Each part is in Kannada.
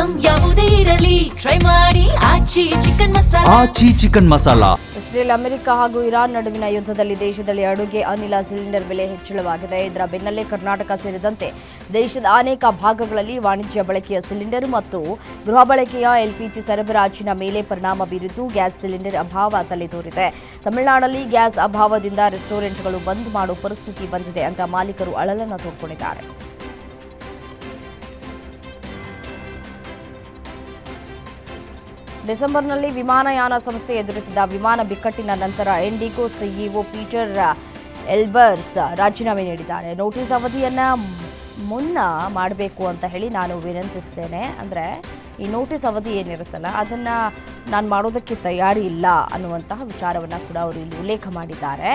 ಐಟಂ ಯಾವುದೇ ಇರಲಿ ಟ್ರೈ ಮಾಡಿ ಆಚಿ ಚಿಕನ್ ಮಸಾಲಾ. ಇಸ್ರೇಲ್, ಅಮೆರಿಕ ಹಾಗೂ ಇರಾನ್ ನಡುವಿನ ಯುದ್ಧದಲ್ಲಿ ದೇಶದಲ್ಲಿ ಅಡುಗೆ ಅನಿಲ ಸಿಲಿಂಡರ್ ಬೆಲೆ ಹೆಚ್ಚಳವಾಗಿದೆ. ಇದರ ಬೆನ್ನಲ್ಲೇ ಕರ್ನಾಟಕ ಸೇರಿದಂತೆ ದೇಶದ ಅನೇಕ ಭಾಗಗಳಲ್ಲಿ ವಾಣಿಜ್ಯ ಬಳಕೆಯ ಸಿಲಿಂಡರ್ ಮತ್ತು ಗೃಹ ಬಳಕೆಯ ಎಲ್ಪಿಜಿ ಸರಬರಾಜಿನ ಮೇಲೆ ಪರಿಣಾಮ ಬೀರಿದ್ದು ಗ್ಯಾಸ್ ಸಿಲಿಂಡರ್ ಅಭಾವ ತಲೆದೋರಿದೆ. ತಮಿಳುನಾಡಲ್ಲಿ ಗ್ಯಾಸ್ ಅಭಾವದಿಂದ ರೆಸ್ಟೋರೆಂಟ್ಗಳು ಬಂದ್ ಮಾಡುವ ಪರಿಸ್ಥಿತಿ ಬಂದಿದೆ ಅಂತ ಮಾಲೀಕರು ಅಳಲನ್ನು ತೋಡ್ಕೊಂಡಿದ್ದಾರೆ. ಡಿಸೆಂಬರ್ನಲ್ಲಿ ವಿಮಾನಯಾನ ಸಂಸ್ಥೆ ಎದುರಿಸಿದ ವಿಮಾನ ಬಿಕ್ಕಟ್ಟಿನ ನಂತರ ಇಂಡಿಗೋ ಸಿಇಒ ಪೀಟರ್ ಎಲ್ಬರ್ಸ್ ರಾಜೀನಾಮೆ ನೀಡಿದ್ದಾರೆ. ನೋಟಿಸ್ ಅವಧಿಯನ್ನು ಮುನ್ನ ಮಾಡಬೇಕು ಅಂತ ಹೇಳಿ ನಾನು ವಿನಂತಿಸ್ತೇನೆ. ಅಂದರೆ ಈ ನೋಟಿಸ್ ಅವಧಿ ಏನಿರುತ್ತಲ್ಲ ಅದನ್ನು ನಾನು ಮಾಡೋದಕ್ಕೆ ತಯಾರಿ ಇಲ್ಲ ಅನ್ನುವಂತಹ ವಿಚಾರವನ್ನು ಕೂಡ ಅವರು ಇಲ್ಲಿ ಉಲ್ಲೇಖ ಮಾಡಿದ್ದಾರೆ.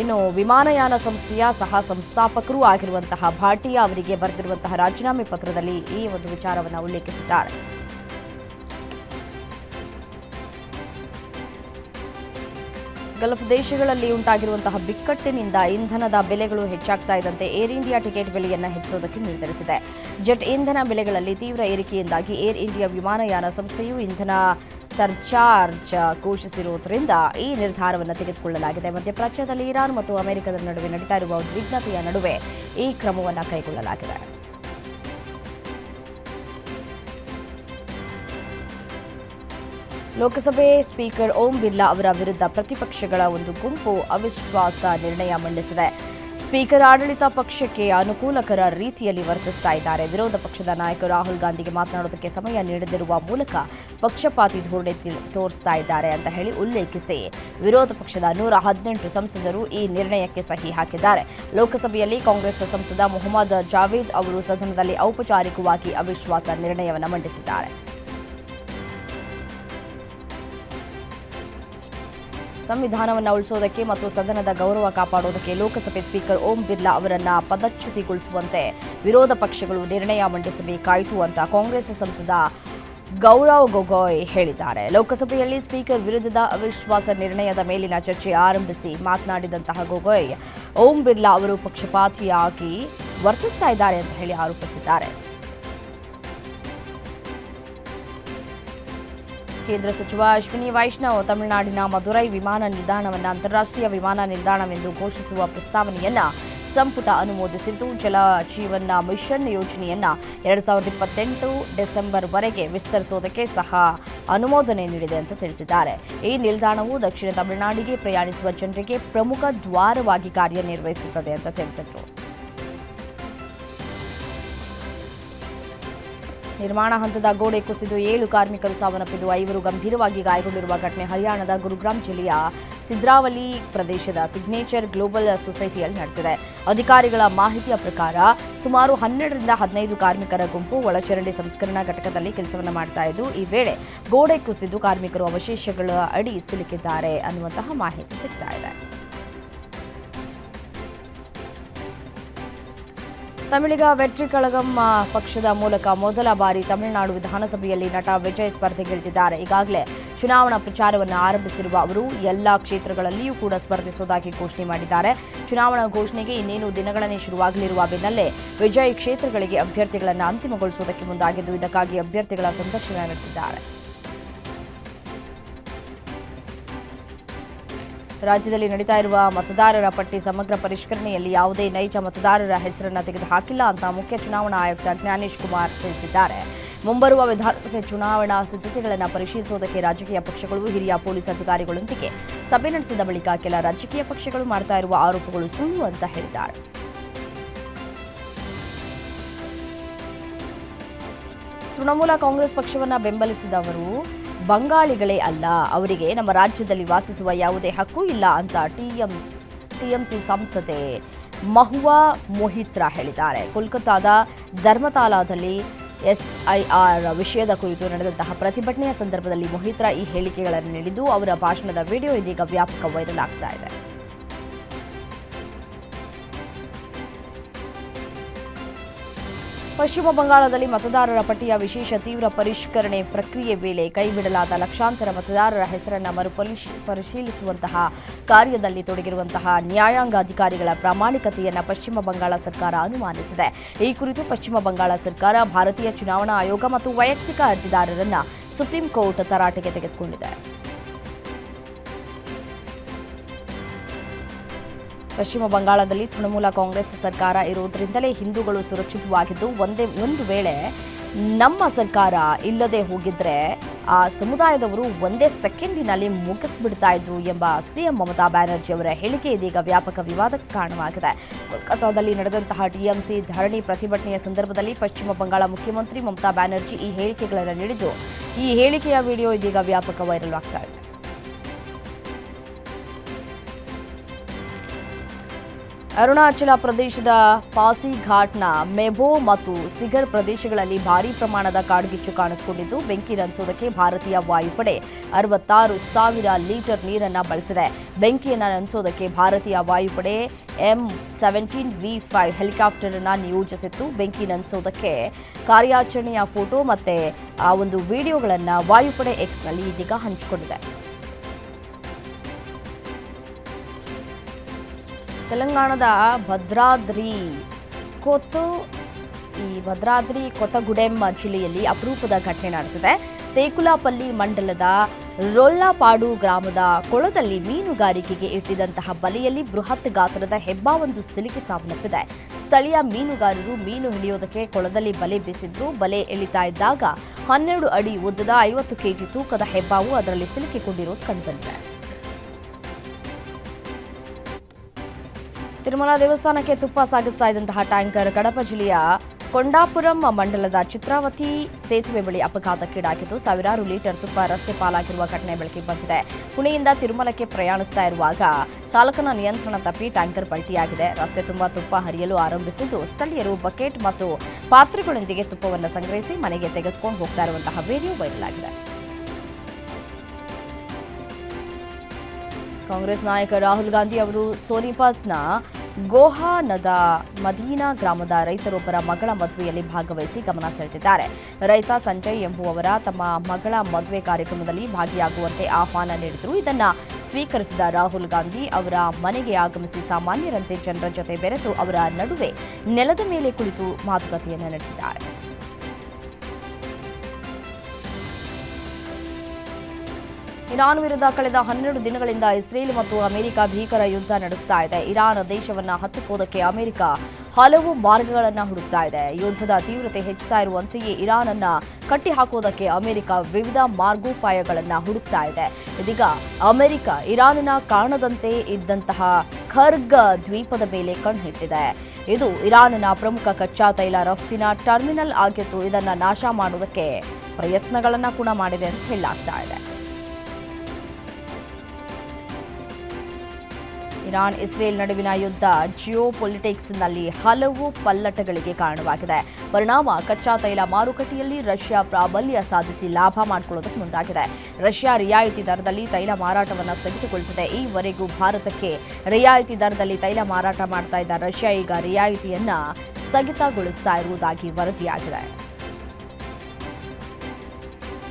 ಇನ್ನು ವಿಮಾನಯಾನ ಸಂಸ್ಥೆಯ ಸಹ ಸಂಸ್ಥಾಪಕರೂ ಆಗಿರುವಂತಹ ಭಾಟಿಯಾ ಅವರಿಗೆ ಬರೆದಿರುವಂತಹ ರಾಜೀನಾಮೆ ಪತ್ರದಲ್ಲಿ ಈ ಒಂದು ವಿಚಾರವನ್ನು ಉಲ್ಲೇಖಿಸಿದ್ದಾರೆ. ಗಲ್ಫ್ ದೇಶಗಳಲ್ಲಿ ಉಂಟಾಗಿರುವಂತಹ ಬಿಕ್ಕಟ್ಟಿನಿಂದ ಇಂಧನದ ಬೆಲೆಗಳು ಹೆಚ್ಚಾಗ್ತಾ ಇದ್ದಂತೆ ಏರ್ ಇಂಡಿಯಾ ಟಿಕೆಟ್ ಬೆಲೆಯನ್ನು ಹೆಚ್ಚಿಸುವುದಕ್ಕೆ ನಿರ್ಧರಿಸಿದೆ. ಜೆಟ್ ಇಂಧನ ಬೆಲೆಗಳಲ್ಲಿ ತೀವ್ರ ಏರಿಕೆಯಿಂದಾಗಿ ಏರ್ ಇಂಡಿಯಾ ವಿಮಾನಯಾನ ಸಂಸ್ಥೆಯು ಇಂಧನ ಸರ್ಚಾರ್ಜ್ ಘೋಷಿಸಿರುವುದರಿಂದ ಈ ನಿರ್ಧಾರವನ್ನು ತೆಗೆದುಕೊಳ್ಳಲಾಗಿದೆ. ಮಧ್ಯಪ್ರಾಚ್ಯದಲ್ಲಿ ಇರಾನ್ ಮತ್ತು ಅಮೆರಿಕದ ನಡುವೆ ನಡೀತಾ ಇರುವ ಉದ್ವಿಗ್ನತೆಯ ನಡುವೆ ಈ ಕ್ರಮವನ್ನು ಕೈಗೊಳ್ಳಲಾಗಿದೆ. ಲೋಕಸಭೆ ಸ್ಪೀಕರ್ ಓಂ ಬಿರ್ಲಾ ಅವರ ವಿರುದ್ಧ ಪ್ರತಿಪಕ್ಷಗಳ ಒಂದು ಗುಂಪು ಅವಿಶ್ವಾಸ ನಿರ್ಣಯ ಮಂಡಿಸಿದೆ. ಸ್ಪೀಕರ್ ಆಡಳಿತ ಪಕ್ಷಕ್ಕೆ ಅನುಕೂಲಕರ ರೀತಿಯಲ್ಲಿ ವರ್ತಿಸ್ತಾ ಇದ್ದಾರೆ. ವಿರೋಧ ಪಕ್ಷದ ನಾಯಕ ರಾಹುಲ್ ಗಾಂಧಿಗೆ ಮಾತನಾಡೋದಕ್ಕೆ ಸಮಯ ನೀಡದಿರುವ ಮೂಲಕ ಪಕ್ಷಪಾತಿ ಧೋರಣೆ ತೋರಿಸ್ತಾ ಇದ್ದಾರೆ ಅಂತ ಹೇಳಿ ಉಲ್ಲೇಖಿಸಿ ವಿರೋಧ ಪಕ್ಷದ 118 ಸಂಸದರು ಈ ನಿರ್ಣಯಕ್ಕೆ ಸಹಿ ಹಾಕಿದ್ದಾರೆ. ಲೋಕಸಭೆಯಲ್ಲಿ ಕಾಂಗ್ರೆಸ್ ಸಂಸದ ಮೊಹಮ್ಮದ್ ಜಾವೇದ್ ಅವರು ಸದನದಲ್ಲಿ ಔಪಚಾರಿಕವಾಗಿ ಅವಿಶ್ವಾಸ ನಿರ್ಣಯವನ್ನು ಮಂಡಿಸಿದ್ದಾರೆ. ಸಂವಿಧಾನವನ್ನು ಉಳಿಸುವುದಕ್ಕೆ ಮತ್ತು ಸದನದ ಗೌರವ ಕಾಪಾಡುವುದಕ್ಕೆ ಲೋಕಸಭೆ ಸ್ಪೀಕರ್ ಓಂ ಬಿರ್ಲಾ ಅವರನ್ನು ಪದಚ್ಯುತಿಗೊಳಿಸುವಂತೆ ವಿರೋಧ ಪಕ್ಷಗಳು ನಿರ್ಣಯ ಮಂಡಿಸಬೇಕಾಯಿತು ಅಂತ ಕಾಂಗ್ರೆಸ್ ಸಂಸದ ಗೌರವ್ ಗೊಗೊಯ್ ಹೇಳಿದ್ದಾರೆ. ಲೋಕಸಭೆಯಲ್ಲಿ ಸ್ಪೀಕರ್ ವಿರುದ್ಧದ ಅವಿಶ್ವಾಸ ನಿರ್ಣಯದ ಮೇಲಿನ ಚರ್ಚೆ ಆರಂಭಿಸಿ ಮಾತನಾಡಿದಂತಹ ಗೊಗೊಯ್ ಓಂ ಬಿರ್ಲಾ ಅವರು ಪಕ್ಷಪಾತಿಯಾಗಿ ವರ್ತಿಸ್ತಾ ಇದ್ದಾರೆ ಅಂತ ಹೇಳಿ ಆರೋಪಿಸಿದ್ದಾರೆ. ಕೇಂದ್ರ ಸಚಿವ ಅಶ್ವಿನಿ ವೈಷ್ಣವ್ ತಮಿಳುನಾಡಿನ ಮದುರೈ ವಿಮಾನ ನಿಲ್ದಾಣವನ್ನು ಅಂತಾರಾಷ್ಟ್ರೀಯ ವಿಮಾನ ನಿಲ್ದಾಣವೆಂದು ಘೋಷಿಸುವ ಪ್ರಸ್ತಾವನೆಯನ್ನು ಸಂಪುಟ ಅನುಮೋದಿಸಿದ್ದು ಜಲ ಜೀವನ ಮಿಷನ್ ಯೋಜನೆಯನ್ನು 2028 ಡಿಸೆಂಬರ್ವರೆಗೆ ವಿಸ್ತರಿಸುವುದಕ್ಕೆ ಸಹ ಅನುಮೋದನೆ ನೀಡಿದೆ ಅಂತ ತಿಳಿಸಿದ್ದಾರೆ. ಈ ನಿಲ್ದಾಣವು ದಕ್ಷಿಣ ತಮಿಳುನಾಡಿಗೆ ಪ್ರಯಾಣಿಸುವ ಜನರಿಗೆ ಪ್ರಮುಖ ದ್ವಾರವಾಗಿ ಕಾರ್ಯನಿರ್ವಹಿಸುತ್ತದೆ ಅಂತ ತಿಳಿಸಿದರು. ನಿರ್ಮಾಣ ಹಂತದ ಗೋಡೆ ಕುಸಿದು 7 ಕಾರ್ಮಿಕರು ಸಾವನ್ನಪ್ಪಿದ್ದು 5 ಗಂಭೀರವಾಗಿ ಗಾಯಗೊಂಡಿರುವ ಘಟನೆ ಹರಿಯಾಣದ ಗುರುಗ್ರಾಮ್ ಜಿಲ್ಲೆಯ ಸಿದ್ರಾವಲಿ ಪ್ರದೇಶದ ಸಿಗ್ನೇಚರ್ ಗ್ಲೋಬಲ್ ಸೊಸೈಟಿಯಲ್ಲಿ ನಡೆದಿದೆ. ಅಧಿಕಾರಿಗಳ ಮಾಹಿತಿಯ ಪ್ರಕಾರ ಸುಮಾರು 12ರಿಂದ 15 ಕಾರ್ಮಿಕರ ಗುಂಪು ಒಳಚರಂಡಿ ಸಂಸ್ಕರಣಾ ಘಟಕದಲ್ಲಿ ಕೆಲಸವನ್ನು ಮಾಡ್ತಾ ಇದ್ದು ಈ ವೇಳೆ ಗೋಡೆ ಕುಸಿದು ಕಾರ್ಮಿಕರು ಅವಶೇಷಗಳ ಅಡಿ ಸಿಲುಕಿದ್ದಾರೆ ಅನ್ನುವಂತಹ ಮಾಹಿತಿ ಸಿಗ್ತಾ ಇದೆ. ತಮಿಳಿಗ ವೆಟ್ರಿ ಕಳಗಂ ಪಕ್ಷದ ಮೂಲಕ ಮೊದಲ ಬಾರಿ ತಮಿಳುನಾಡು ವಿಧಾನಸಭೆಯಲ್ಲಿ ನಟ ವಿಜಯ್ ಸ್ಪರ್ಧೆಗಿಳಿದಿದ್ದಾರೆ. ಈಗಾಗಲೇ ಚುನಾವಣಾ ಪ್ರಚಾರವನ್ನು ಆರಂಭಿಸಿರುವ ಅವರು ಎಲ್ಲಾ ಕ್ಷೇತ್ರಗಳಲ್ಲಿಯೂ ಕೂಡ ಸ್ಪರ್ಧಿಸುವುದಾಗಿ ಘೋಷಣೆ ಮಾಡಿದ್ದಾರೆ. ಚುನಾವಣಾ ಘೋಷಣೆಗೆ ಇನ್ನೇನು ದಿನಗಳನ್ನೇ ಶುರುವಾಗಲಿರುವ ಬೆನ್ನಲ್ಲೇ ವಿಜಯ್ ಕ್ಷೇತ್ರಗಳಿಗೆ ಅಭ್ಯರ್ಥಿಗಳನ್ನು ಅಂತಿಮಗೊಳಿಸುವುದಕ್ಕೆ ಮುಂದಾಗಿದ್ದು ಇದಕ್ಕಾಗಿ ಅಭ್ಯರ್ಥಿಗಳ ಸಂದರ್ಶನ ನಡೆಸಿದ್ದಾರೆ. ರಾಜ್ಯದಲ್ಲಿ ನಡೀತಾ ಇರುವ ಮತದಾರರ ಪಟ್ಟಿ ಸಮಗ್ರ ಪರಿಷ್ಕರಣೆಯಲ್ಲಿ ಯಾವುದೇ ನೈಜ ಮತದಾರರ ಹೆಸರನ್ನು ತೆಗೆದುಹಾಕಿಲ್ಲ ಅಂತ ಮುಖ್ಯ ಚುನಾವಣಾ ಆಯುಕ್ತ ಜ್ಞಾನೇಶ್ ಕುಮಾರ್ ತಿಳಿಸಿದ್ದಾರೆ. ಮುಂಬರುವ ವಿಧಾನಸಭೆ ಚುನಾವಣಾ ಸಿದ್ಧತೆಗಳನ್ನು ಪರಿಶೀಲಿಸುವುದಕ್ಕೆ ರಾಜಕೀಯ ಪಕ್ಷಗಳು ಹಿರಿಯ ಪೊಲೀಸ್ ಅಧಿಕಾರಿಗಳೊಂದಿಗೆ ಸಭೆ ನಡೆಸಿದ ಬಳಿಕ ಕೆಲ ರಾಜಕೀಯ ಪಕ್ಷಗಳು ಮಾಡ್ತಾ ಇರುವ ಆರೋಪಗಳು ಸುಳ್ಳು ಅಂತ ಹೇಳಿದ್ದಾರೆ. ತೃಣಮೂಲ ಕಾಂಗ್ರೆಸ್ ಪಕ್ಷವನ್ನು ಬೆಂಬಲಿಸಿದವರು ಬಂಗಾಳಿಗಳೇ ಅಲ್ಲ, ಅವರಿಗೆ ನಮ್ಮ ರಾಜ್ಯದಲ್ಲಿ ವಾಸಿಸುವ ಯಾವುದೇ ಹಕ್ಕು ಇಲ್ಲ ಅಂತ ಟಿಎಂಸಿ ಸಂಸದೆ ಮಹುವಾ ಮೊಹಿತ್ರಾ ಹೇಳಿದ್ದಾರೆ. ಕೋಲ್ಕತ್ತಾದ ಧರ್ಮತಾಲಾದಲ್ಲಿ ಎಸ್ಐಆರ್ ವಿಷಯದ ಕುರಿತು ನಡೆದಂತಹ ಪ್ರತಿಭಟನೆಯ ಸಂದರ್ಭದಲ್ಲಿ ಮೊಹಿತ್ರಾ ಈ ಹೇಳಿಕೆಗಳನ್ನು ನೀಡಿದ್ದು ಅವರ ಭಾಷಣದ ವಿಡಿಯೋ ಇದೀಗ ವ್ಯಾಪಕ ವೈರಲ್ ಆಗ್ತಾ ಇದೆ. ಪಶ್ಚಿಮ ಬಂಗಾಳದಲ್ಲಿ ಮತದಾರರ ಪಟ್ಟಿಯ ವಿಶೇಷ ತೀವ್ರ ಪರಿಷ್ಕರಣೆ ಪ್ರಕ್ರಿಯೆ ವೇಳೆ ಕೈಬಿಡಲಾದ ಲಕ್ಷಾಂತರ ಮತದಾರರ ಹೆಸರನ್ನು ಪರಿಶೀಲಿಸುವಂತಹ ಕಾರ್ಯದಲ್ಲಿ ತೊಡಗಿರುವಂತಹ ನ್ಯಾಯಾಂಗ ಅಧಿಕಾರಿಗಳ ಪ್ರಾಮಾಣಿಕತೆಯನ್ನು ಪಶ್ಚಿಮ ಬಂಗಾಳ ಸರ್ಕಾರ ಅನುಮಾನಿಸಿದೆ. ಈ ಕುರಿತು ಪಶ್ಚಿಮ ಬಂಗಾಳ ಸರ್ಕಾರ ಭಾರತೀಯ ಚುನಾವಣಾ ಆಯೋಗ ಮತ್ತು ವೈಯಕ್ತಿಕ ಅರ್ಜಿದಾರರನ್ನು ಸುಪ್ರೀಂ ಕೋರ್ಟ್ ತರಾಟೆಗೆ ತೆಗೆದುಕೊಂಡಿದೆ. ಪಶ್ಚಿಮ ಬಂಗಾಳದಲ್ಲಿ ತೃಣಮೂಲ ಕಾಂಗ್ರೆಸ್ ಸರ್ಕಾರ ಇರುವುದರಿಂದಲೇ ಹಿಂದೂಗಳು ಸುರಕ್ಷಿತವಾಗಿದ್ದು, ಒಂದು ವೇಳೆ ನಮ್ಮ ಸರ್ಕಾರ ಇಲ್ಲದೆ ಹೋಗಿದ್ರೆ ಆ ಸಮುದಾಯದವರು ಒಂದೇ ಸೆಕೆಂಡಿನಲ್ಲಿ ಮುಗಿಸ್ಬಿಡ್ತಾ ಇದ್ರು ಎಂಬ ಸಿಎಂ ಮಮತಾ ಬ್ಯಾನರ್ಜಿ ಅವರ ಹೇಳಿಕೆ ಇದೀಗ ವ್ಯಾಪಕ ವಿವಾದಕ್ಕೆ ಕಾರಣವಾಗಿದೆ. ಕೋಲ್ಕತ್ತಾದಲ್ಲಿ ನಡೆದಂತಹ ಟಿಎಂಸಿ ಧರಣಿ ಪ್ರತಿಭಟನೆಯ ಸಂದರ್ಭದಲ್ಲಿ ಪಶ್ಚಿಮ ಬಂಗಾಳ ಮುಖ್ಯಮಂತ್ರಿ ಮಮತಾ ಬ್ಯಾನರ್ಜಿ ಈ ಹೇಳಿಕೆಗಳನ್ನು ನೀಡಿದ್ದು, ಈ ಹೇಳಿಕೆಯ ವಿಡಿಯೋ ಇದೀಗ ವ್ಯಾಪಕ ವೈರಲ್ ಆಗ್ತಾ ಇದೆ. ಅರುಣಾಚಲ ಪ್ರದೇಶದ ಪಾಸಿಘಾಟ್ನ ಮೆಬೋ ಮತ್ತು ಸಿಗರ್ ಪ್ರದೇಶಗಳಲ್ಲಿ ಭಾರೀ ಪ್ರಮಾಣದ ಕಾಡ್ಗಿಚ್ಚು ಕಾಣಿಸಿಕೊಂಡಿದ್ದು, ಬೆಂಕಿ ನಂದಿಸೋದಕ್ಕೆ ಭಾರತೀಯ ವಾಯುಪಡೆ 66,000 ಲೀಟರ್ ನೀರನ್ನು ಬಳಸಿದೆ. ಬೆಂಕಿಯನ್ನು ನಂದಿಸೋದಕ್ಕೆ ಭಾರತೀಯ ವಾಯುಪಡೆ M17V5 ಹೆಲಿಕಾಪ್ಟರ್ ಅನ್ನು ನಿಯೋಜಿಸಿತ್ತು. ಬೆಂಕಿ ನಂದಿಸೋದಕ್ಕೆ ಕಾರ್ಯಾಚರಣೆಯ ಫೋಟೋ ಮತ್ತು ಆ ಒಂದು ವಿಡಿಯೋಗಳನ್ನು ವಾಯುಪಡೆ ಎಕ್ಸ್ನಲ್ಲಿ ಇದೀಗ ಹಂಚಿಕೊಂಡಿದೆ. ತೆಲಂಗಾಣದ ಭದ್ರಾದ್ರಿ ಕೊತ್ತಗುಡೆಂ ಜಿಲ್ಲೆಯಲ್ಲಿ ಅಪರೂಪದ ಘಟನೆ ನಡೆದಿದೆ. ತೇಕುಲಾಪಲ್ಲಿ ಮಂಡಲದ ರೊಲ್ಲಪಾಡು ಗ್ರಾಮದ ಕೊಳದಲ್ಲಿ ಮೀನುಗಾರಿಕೆಗೆ ಇಟ್ಟಿದ್ದಂತಹ ಬಲೆಯಲ್ಲಿ ಬೃಹತ್ ಗಾತ್ರದ ಹೆಬ್ಬಾವೊಂದು ಸಿಲುಕಿ ಸಾವನ್ನಪ್ಪಿದೆ. ಸ್ಥಳೀಯ ಮೀನುಗಾರರು ಮೀನು ಹಿಡಿಯೋದಕ್ಕೆ ಕೊಳದಲ್ಲಿ ಬಲೆ ಬೀಸಿದ್ರು. ಬಲೆ ಎಳಿತಾ ಇದ್ದಾಗ 12 ಅಡಿ ಉದ್ದದ 50 ಕೆಜಿ ತೂಕದ ಹೆಬ್ಬಾವು ಅದರಲ್ಲಿ ಸಿಲುಕಿಕೊಂಡಿರೋದು ಕಂಡುಬಂದಿದೆ. ತಿರುಮಲ ದೇವಸ್ಥಾನಕ್ಕೆ ತುಪ್ಪ ಸಾಗಿಸ್ತಾ ಇದ್ದಂತಹ ಟ್ಯಾಂಕರ್ ಕಡಪ ಜಿಲ್ಲೆಯ ಕೊಂಡಾಪುರಂ ಮಂಡಲದ ಚಿತ್ರಾವತಿ ಸೇತುವೆ ಬಳಿ ಅಪಘಾತಕ್ಕೀಡಾಗಿದ್ದು, ಸಾವಿರಾರು ಲೀಟರ್ ತುಪ್ಪ ರಸ್ತೆ ಪಾಲಾಗಿರುವ ಘಟನೆ ಬೆಳಕಿಗೆ ಬಂದಿದೆ. ಪುಣೆಯಿಂದ ತಿರುಮಲಕ್ಕೆ ಪ್ರಯಾಣಿಸ್ತಾ ಇರುವಾಗ ಚಾಲಕನ ನಿಯಂತ್ರಣ ತಪ್ಪಿ ಟ್ಯಾಂಕರ್ ಪಲ್ಟಿಯಾಗಿದೆ. ರಸ್ತೆ ತುಂಬಾ ತುಪ್ಪ ಹರಿಯಲು ಆರಂಭಿಸಿದ್ದು, ಸ್ಥಳೀಯರು ಬಕೆಟ್ ಮತ್ತು ಪಾತ್ರೆಗಳೊಂದಿಗೆ ತುಪ್ಪವನ್ನು ಸಂಗ್ರಹಿಸಿ ಮನೆಗೆ ತೆಗೆದುಕೊಂಡು ಹೋಗ್ತಾ ಇರುವಂತಹ ವಿಡಿಯೋ ವೈರಲ್ ಆಗಿದೆ. ಕಾಂಗ್ರೆಸ್ ನಾಯಕ ರಾಹುಲ್ ಗಾಂಧಿ ಅವರು ಸೋನಿಪತ್ನ ಗೋಹಾನದ ಮದೀನಾ ಗ್ರಾಮದ ರೈತರೊಬ್ಬರ ಮಗಳ ಮದುವೆಯಲ್ಲಿ ಭಾಗವಹಿಸಿ ಗಮನ ಸೆಳೆದಿದ್ದಾರೆ. ರೈತ ಸಂಜಯ್ ಎಂಬುವವರ ತಮ್ಮ ಮಗಳ ಮದುವೆ ಕಾರ್ಯಕ್ರಮದಲ್ಲಿ ಭಾಗಿಯಾಗುವಂತೆ ಆಹ್ವಾನ ನೀಡಿದರು. ಇದನ್ನ ಸ್ವೀಕರಿಸಿದ ರಾಹುಲ್ ಗಾಂಧಿ ಅವರ ಮನೆಗೆ ಆಗಮಿಸಿ ಸಾಮಾನ್ಯರಂತೆ ಜನರ ಜೊತೆ ಬೆರೆತು ಅವರ ನಡುವೆ ನೆಲದ ಮೇಲೆ ಕುಳಿತು ಮಾತುಕತೆಯನ್ನು ನಡೆಸಿದ್ದಾರೆ. ಇರಾನ್ ವಿರುದ್ಧ ಕಳೆದ 12 ದಿನಗಳಿಂದ ಇಸ್ರೇಲ್ ಮತ್ತು ಅಮೆರಿಕ ಭೀಕರ ಯುದ್ಧ ನಡೆಸ್ತಾ ಇದೆ. ಇರಾನ್ ದೇಶವನ್ನು ಹತ್ತಿಕ್ಕೋದಕ್ಕೆ ಅಮೆರಿಕ ಹಲವು ಮಾರ್ಗಗಳನ್ನು ಹುಡುಕ್ತಾ ಇದೆ. ಯುದ್ಧದ ತೀವ್ರತೆ ಹೆಚ್ಚುತ್ತಾ ಇರುವಂತೆಯೇ ಇರಾನ್ ಅನ್ನ ಕಟ್ಟಿಹಾಕೋದಕ್ಕೆ ಅಮೆರಿಕ ವಿವಿಧ ಮಾರ್ಗೋಪಾಯಗಳನ್ನು ಹುಡುಕ್ತಾ ಇದೆ. ಇದೀಗ ಅಮೆರಿಕ ಇರಾನಿನ ಕಾಣದಂತೆ ಇದ್ದಂತಹ ಖರ್ಗ್ ದ್ವೀಪದ ಮೇಲೆ ಕಣ್ಣಿಟ್ಟಿದೆ. ಇದು ಇರಾನ್ನ ಪ್ರಮುಖ ಕಚ್ಚಾ ತೈಲ ರಫ್ತಿನ ಟರ್ಮಿನಲ್ ಆಗಿದ್ದು, ಇದನ್ನು ನಾಶ ಮಾಡುವುದಕ್ಕೆ ಪ್ರಯತ್ನಗಳನ್ನು ಕೂಡ ಮಾಡಿದೆ ಅಂತ ಹೇಳಲಾಗ್ತಾ ಇದೆ. ಇರಾನ್ ಇಸ್ರೇಲ್ ನಡುವಿನ ಯುದ್ಧ ಜಿಯೋಪೊಲಿಟಿಕ್ಸ್ನಲ್ಲಿ ಹಲವು ಪಲ್ಲಟಗಳಿಗೆ ಕಾರಣವಾಗಿದೆ. ಪರಿಣಾಮ ಕಚ್ಚಾ ತೈಲ ಮಾರುಕಟ್ಟೆಯಲ್ಲಿ ರಷ್ಯಾ ಪ್ರಾಬಲ್ಯ ಸಾಧಿಸಿ ಲಾಭ ಮಾಡಿಕೊಳ್ಳೋದಕ್ಕೆ ಮುಂದಾಗಿದೆ. ರಷ್ಯಾ ರಿಯಾಯಿತಿ ದರದಲ್ಲಿ ತೈಲ ಮಾರಾಟವನ್ನು ಸ್ಥಗಿತಗೊಳಿಸಿದೆ. ಈವರೆಗೂ ಭಾರತಕ್ಕೆ ರಿಯಾಯಿತಿ ದರದಲ್ಲಿ ತೈಲ ಮಾರಾಟ ಮಾಡ್ತಾ ಇದ್ದ ರಷ್ಯಾ ಈಗ ರಿಯಾಯಿತಿಯನ್ನ ಸ್ಥಗಿತಗೊಳಿಸ್ತಾ ಇರುವುದಾಗಿ ವರದಿಯಾಗಿದೆ.